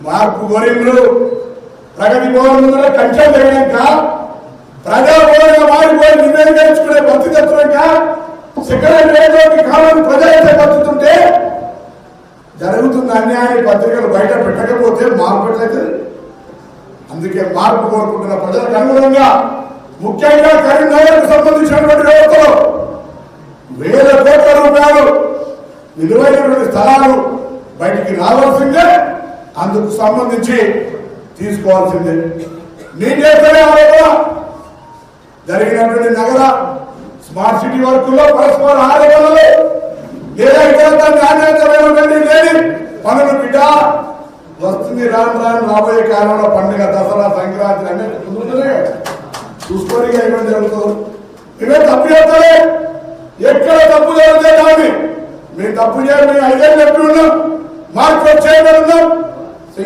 మార్పు కోరిండ్రు. ప్రగతి భవన్ కంచెలు తగినాక ప్రజాభవన్గా మారిపోయి నివేదించుకునే పరిస్థితి వచ్చినాక సెక్రటరీ కావాలని ప్రజలైతే పడుతుంటే జరుగుతున్న అన్యాయాన్ని పత్రికలు బయట పెట్టకపోతే మార్పు ఎట్లయితే. అందుకే మార్పు కోరుకుంటున్న ప్రజలకు అనుగుణంగా ముఖ్యంగా కరీంనగర్కు సంబంధించినటువంటి వ్యవస్థలో వేల కోట్ల రూపాయలు విలువైనటువంటి స్థలాలు బయటికి రావాల్సిందే. అందుకు సంబంధించి తీసుకోవాల్సిందే. నేను చేస్తేనే ఆలోచన జరిగినటువంటి నగర స్మార్ట్ సిటీ వర్కుల్లో పరస్పర ఆరోపణలు లేదా ఇతర నాణ్యతమైనటువంటి లేని పనులు బిడ్డ వస్తుంది. రాను రాను రాబోయే కాలంలో పండుగ దసరా సంక్రాంతి అన్నీ ముందుంటనే చూసుకొని ఇవ్వడం జరుగుతుంది. ఇవే తప్పు చేస్తారే. ఎక్కడ తప్పు జరిగితే కానీ మేము తప్పు చేయాలి. మేము 5 ఏళ్ళు చెప్పి ఉన్నాం. మార్పు వచ్చేయడం ఉన్నాం.